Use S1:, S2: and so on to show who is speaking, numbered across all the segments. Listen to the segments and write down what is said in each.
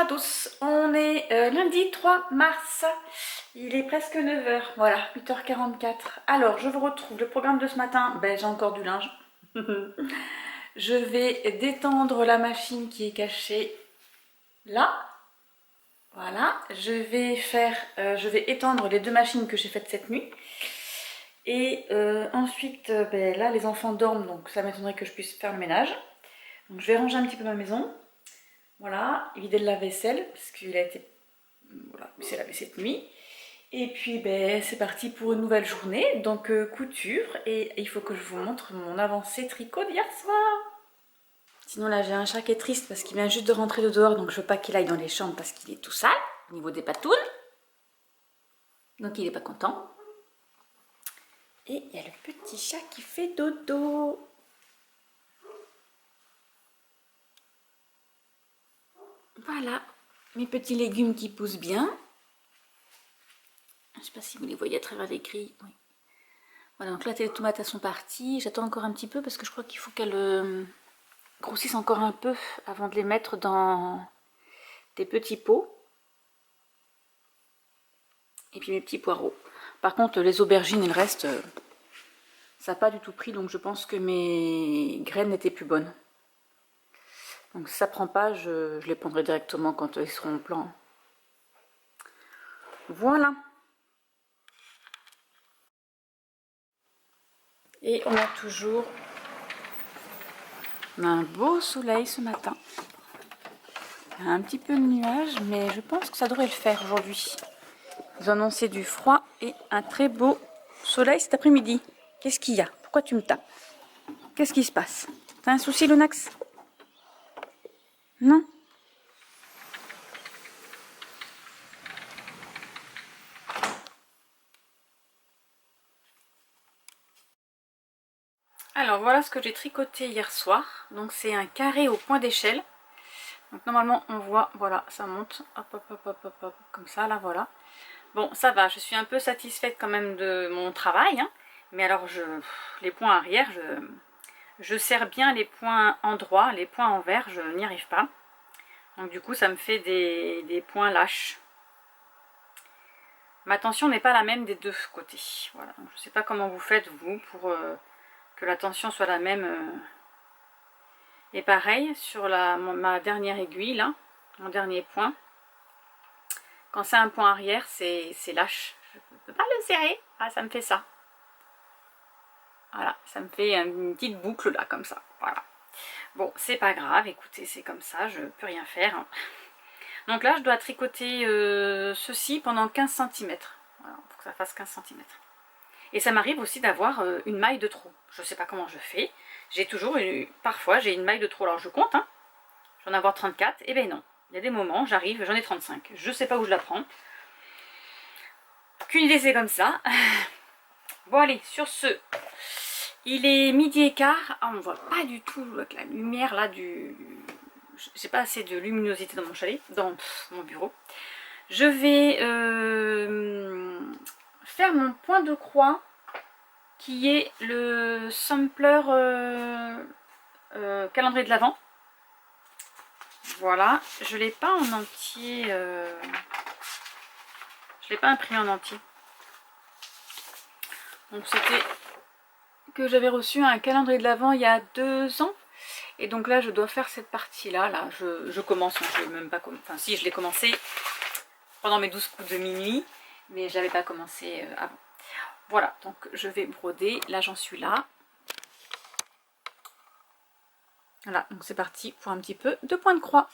S1: tous, on est lundi 3 mars, il est presque 9 h, voilà, 8h44. Alors, je vous retrouve, le programme de ce matin, j'ai encore du linge. Je vais détendre la machine qui est cachée là. Voilà, je vais étendre les deux machines que j'ai faites cette nuit. Et ensuite, là les enfants dorment, donc ça m'étonnerait que je puisse faire le ménage. Donc je vais ranger un petit peu ma maison. Voilà, vider le lave-vaisselle, parce qu'il a été... Voilà, il s'est lavé cette nuit. Et puis c'est parti pour une nouvelle journée, donc couture. Et il faut que je vous montre mon avancée tricot d'hier soir. Sinon là j'ai un chat qui est triste parce qu'il vient juste de rentrer de dehors, donc je veux pas qu'il aille dans les chambres parce qu'il est tout sale au niveau des patounes. Donc il est pas content. Et il y a le petit chat qui fait dodo. Voilà, mes petits légumes qui poussent bien. Je ne sais pas si vous les voyez à travers les grilles. Oui. Voilà, donc là les tomates elles sont parties. J'attends encore un petit peu parce que je crois qu'il faut qu'elles grossissent encore un peu avant de les mettre dans des petits pots. Et puis mes petits poireaux. Par contre les aubergines et le reste, ça n'a pas du tout pris, donc je pense que mes graines n'étaient plus bonnes. Donc si ça prend pas, je les prendrai directement quand ils seront en plan. Voilà. Et on a toujours un beau soleil ce matin. Il y a un petit peu de nuages, mais je pense que ça devrait le faire aujourd'hui. Ils ont annoncé du froid et un très beau soleil cet après-midi. Qu'est-ce qu'il y a? Pourquoi tu me tapes? Qu'est-ce qui se passe? T'as un souci, Lunax? Non? Alors voilà ce que j'ai tricoté hier soir. Donc c'est un carré au point d'échelle. Donc normalement on voit, voilà, ça monte, hop hop hop hop hop, hop comme ça, là voilà. Bon ça va, je suis un peu satisfaite quand même de mon travail, hein. Mais alors les points arrière, je serre bien les points endroits, les points envers, je n'y arrive pas. Donc du coup ça me fait des points lâches. Ma tension n'est pas la même des deux côtés. Voilà, donc, je ne sais pas comment vous faites vous pour que la tension soit la même. Et pareil sur ma dernière aiguille là, mon dernier point. Quand c'est un point arrière, c'est lâche. Je ne peux pas le serrer. Ah, ça me fait ça. Voilà, ça me fait une petite boucle là, comme ça. Voilà. Bon, c'est pas grave, écoutez, c'est comme ça, je peux rien faire. Donc là, je dois tricoter ceci pendant 15 cm. Voilà, pour que ça fasse 15 cm. Et ça m'arrive aussi d'avoir une maille de trop. Je ne sais pas comment je fais. J'ai toujours, parfois, j'ai une maille de trop. Alors je compte, hein. Je vais en avoir 34. Et ben non. Il y a des moments, j'arrive, j'en ai 35. Je ne sais pas où je la prends. Qu'une idée, c'est comme ça. Bon, allez, sur ce, il est midi et quart. Ah, on ne voit pas du tout avec la lumière là du... J'ai pas assez de luminosité dans mon chalet, dans mon bureau. Je vais faire mon point de croix qui est le sampler calendrier de l'Avent. Voilà, je ne l'ai pas en entier, je ne l'ai pas imprimé en entier. Donc c'était que j'avais reçu un calendrier de l'Avent il y a 2 ans. Et donc là je dois faire cette partie là, je commence, je n'ai même pas commencé, enfin si je l'ai commencé pendant mes 12 coups de minuit, mais j'avais pas commencé avant. Voilà, donc je vais broder, là j'en suis là. Voilà, donc c'est parti pour un petit peu de point de croix.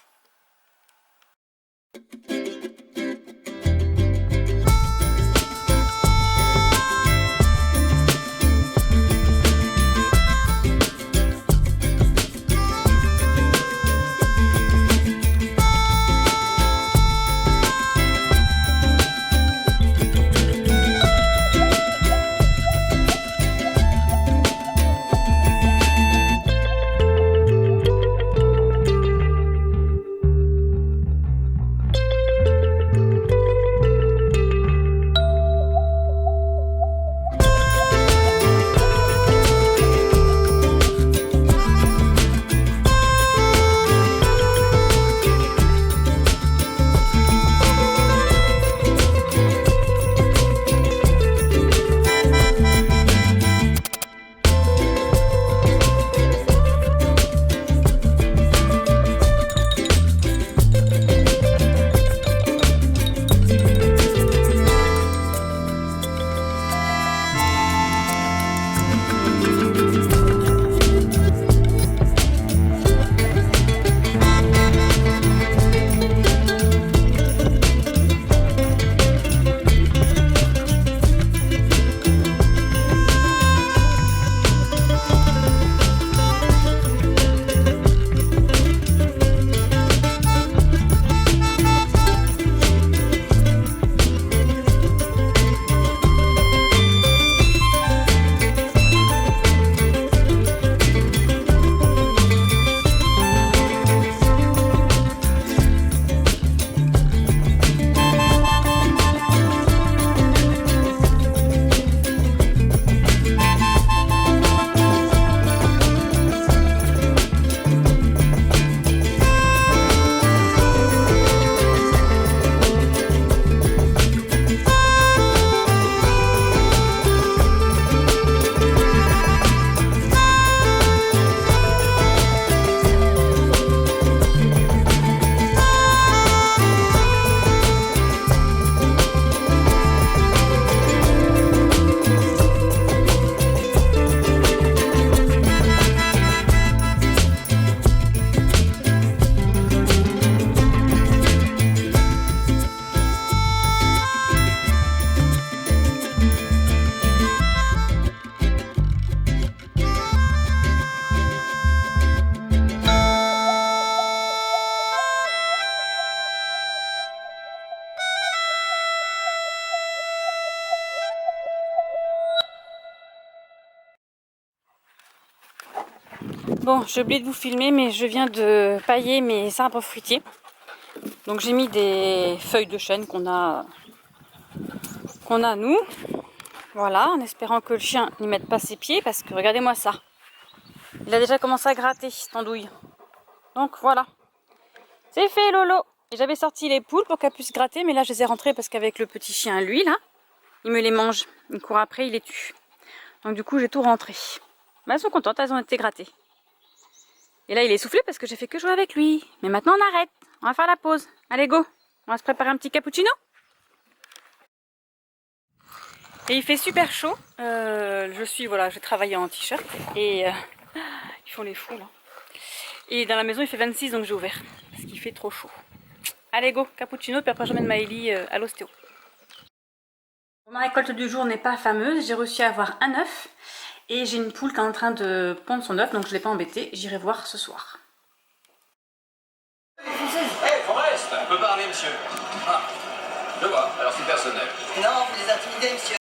S1: Bon, j'ai oublié de vous filmer, mais je viens de pailler mes arbres fruitiers. Donc j'ai mis des feuilles de chêne qu'on a nous. Voilà, en espérant que le chien n'y mette pas ses pieds, parce que regardez-moi ça. Il a déjà commencé à gratter, cette andouille. Donc voilà. C'est fait, Lolo. Et j'avais sorti les poules pour qu'elles puissent gratter, mais là je les ai rentrées parce qu'avec le petit chien, lui, là, il me les mange. Il court après, il les tue. Donc du coup, j'ai tout rentré. Mais elles sont contentes, elles ont été grattées. Et là, il est soufflé parce que j'ai fait que jouer avec lui. Mais maintenant, on arrête. On va faire la pause. Allez, go. On va se préparer un petit cappuccino. Et il fait super chaud. Voilà, je travaille en t-shirt. Et ils font les fous, là. Et dans la maison, il fait 26, donc j'ai ouvert. Parce qu'il fait trop chaud. Allez, go. Cappuccino. Puis après, j'emmène Maëlie à l'ostéo. Ma récolte du jour n'est pas fameuse. J'ai réussi à avoir un œuf. Et j'ai une poule qui est en train de pondre son œuf, donc je ne l'ai pas embêtée. J'irai voir ce soir.
S2: Hey, Forrest, on peut parler, monsieur. Ah, je vois, alors c'est personnel.
S3: Non, vous les intimidez, monsieur.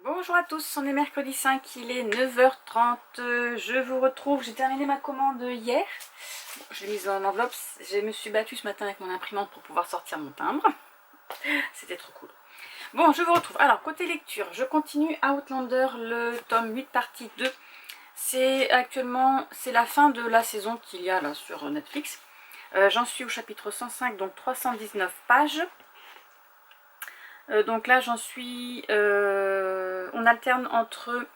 S1: Bonjour à tous, on est mercredi 5, il est 9h30, je vous retrouve, j'ai terminé ma commande hier, bon, je l'ai mise en enveloppe, je me suis battue ce matin avec mon imprimante pour pouvoir sortir mon timbre, c'était trop cool. Bon, je vous retrouve, alors côté lecture, je continue Outlander, le tome 8 partie 2, c'est la fin de la saison qu'il y a là sur Netflix, j'en suis au chapitre 105, donc 319 pages. Donc là j'en suis, on alterne entre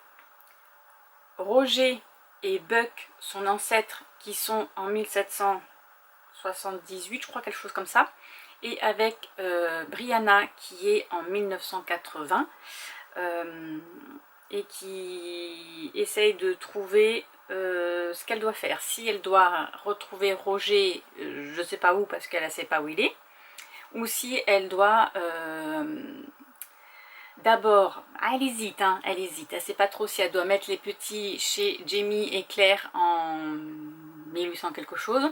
S1: Roger et Buck, son ancêtre, qui sont en 1778 je crois, quelque chose comme ça, et avec Brianna qui est en 1980 et qui essaye de trouver ce qu'elle doit faire, si elle doit retrouver Roger, je ne sais pas où parce qu'elle ne sait pas où il est, ou si elle doit d'abord, elle hésite, elle ne sait pas trop si elle doit mettre les petits chez Jamie et Claire en 1800 quelque chose,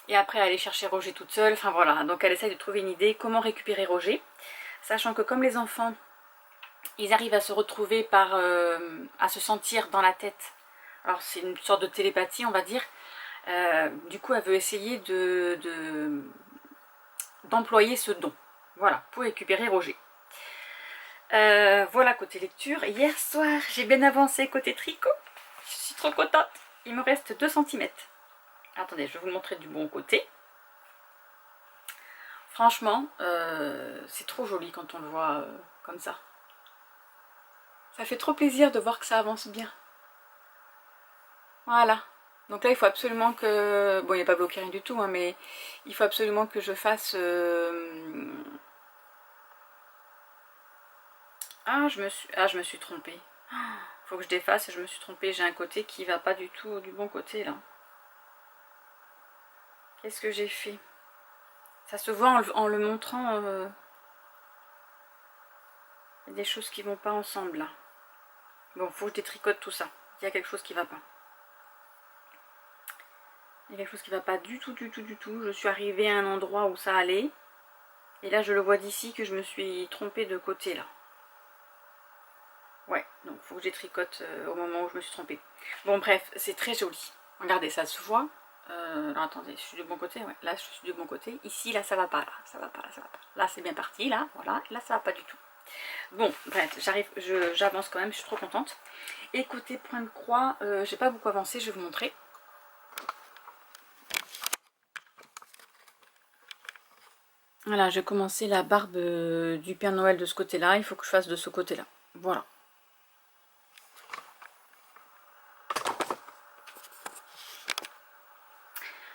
S1: et après aller chercher Roger toute seule, enfin voilà, donc elle essaie de trouver une idée, comment récupérer Roger, sachant que comme les enfants, ils arrivent à se retrouver à se sentir dans la tête, alors c'est une sorte de télépathie on va dire, du coup elle veut essayer d'employer ce don, voilà, pour récupérer Roger. Voilà côté lecture. Hier soir, j'ai bien avancé côté tricot. Je suis trop contente. Il me reste 2 cm. Attendez, je vais vous le montrer du bon côté. Franchement, c'est trop joli quand on le voit comme ça. Ça fait trop plaisir de voir que ça avance bien. Voilà. Donc là, il faut absolument que... Bon, il n'y a pas bloqué rien du tout, hein, mais il faut absolument que je fasse... Ah, je me suis trompée. Faut que je défasse, je me suis trompée. J'ai un côté qui va pas du tout du bon côté, là. Qu'est-ce que j'ai fait? Ça se voit en le montrant. Il y a des choses qui vont pas ensemble, là. Bon, faut que je détricote tout ça. Il y a quelque chose qui va pas. Il y a quelque chose qui va pas du tout, du tout, du tout. Je suis arrivée à un endroit où ça allait. Et là, je le vois d'ici que je me suis trompée de côté, là. Ouais, donc faut que je détricote au moment où je me suis trompée. Bon, bref, c'est très joli. Regardez, ça se voit. Alors, attendez, je suis du bon côté. Ouais, là, je suis du bon côté. Ici, là, ça va pas. Là, ça va pas. Là, ça va pas. Là, c'est bien parti. Là, voilà. Là, ça va pas du tout. Bon, bref, j'avance quand même. Je suis trop contente. Et côté point de croix, j'ai pas beaucoup avancé. Je vais vous montrer. Voilà, j'ai commencé la barbe du Père Noël de ce côté-là. Il faut que je fasse de ce côté-là. Voilà.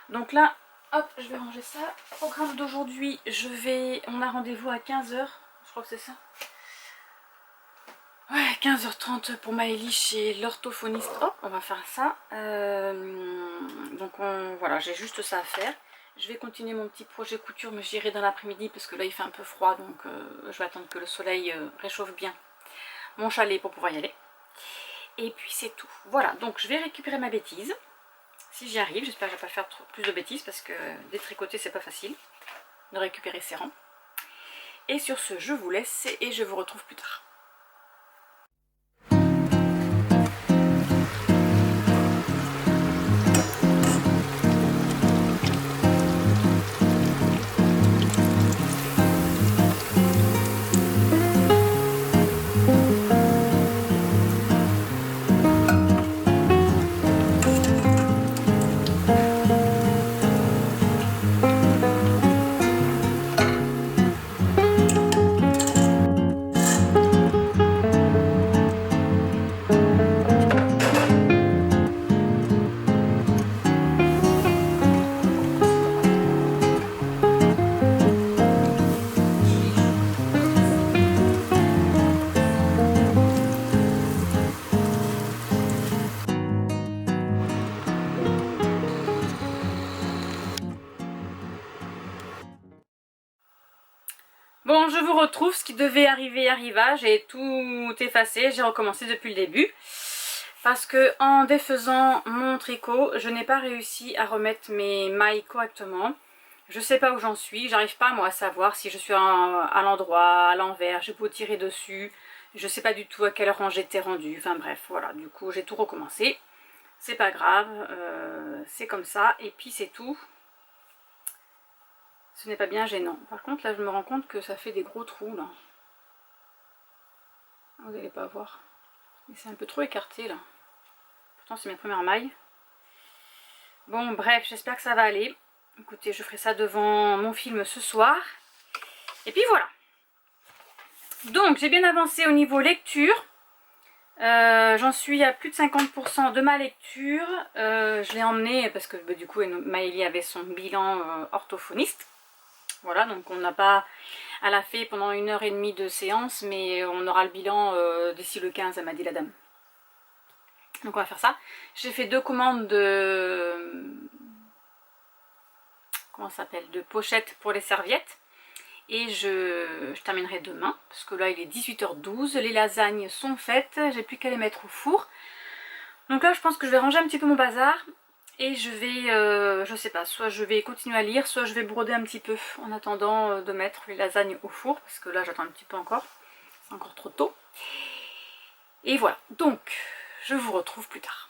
S1: Donc là, hop, je vais ranger ça. Programme d'aujourd'hui, on a rendez-vous à 15 h. Je crois que c'est ça. Ouais, 15h30 pour Maëlie chez l'orthophoniste. Hop, on va faire ça. Donc voilà, j'ai juste ça à faire. Je vais continuer mon petit projet couture, mais j'irai dans l'après-midi parce que là il fait un peu froid. Donc je vais attendre que le soleil réchauffe bien mon chalet pour pouvoir y aller. Et puis c'est tout. Voilà, donc je vais récupérer ma bêtise. Si j'y arrive, j'espère que je ne vais pas faire plus de bêtises parce que détricoter c'est pas facile de récupérer ses rangs. Et sur ce, je vous laisse et je vous retrouve plus tard. Bon, je vous retrouve, ce qui devait arriver arriva, j'ai tout effacé, j'ai recommencé depuis le début. Parce que en défaisant mon tricot, je n'ai pas réussi à remettre mes mailles correctement. Je sais pas où j'en suis, j'arrive pas moi à savoir si je suis à l'endroit, à l'envers, j'ai beau tirer dessus. Je sais pas du tout à quel rang j'étais rendue, enfin bref, voilà, du coup j'ai tout recommencé. C'est pas grave, c'est comme ça, et puis c'est tout. Ce n'est pas bien gênant. Par contre, là, je me rends compte que ça fait des gros trous, là. Vous n'allez pas voir. Mais c'est un peu trop écarté, là. Pourtant, c'est mes premières mailles. Bon, bref, j'espère que ça va aller. Écoutez, je ferai ça devant mon film ce soir. Et puis voilà. Donc, j'ai bien avancé au niveau lecture. J'en suis à plus de 50% de ma lecture. Je l'ai emmené parce que du coup, Maëlie avait son bilan orthophoniste. Voilà, donc on n'a pas... Elle a fait pendant 1h30 de séance, mais on aura le bilan d'ici le 15, elle m'a dit la dame. Donc on va faire ça. J'ai fait 2 commandes de... Comment ça s'appelle? De pochettes pour les serviettes. Et je terminerai demain, parce que là il est 18h12, les lasagnes sont faites, j'ai plus qu'à les mettre au four. Donc là je pense que je vais ranger un petit peu mon bazar. Et je vais, je sais pas, soit je vais continuer à lire, soit je vais broder un petit peu en attendant de mettre les lasagnes au four, parce que là j'attends un petit peu encore, c'est encore trop tôt. Et voilà, donc je vous retrouve plus tard.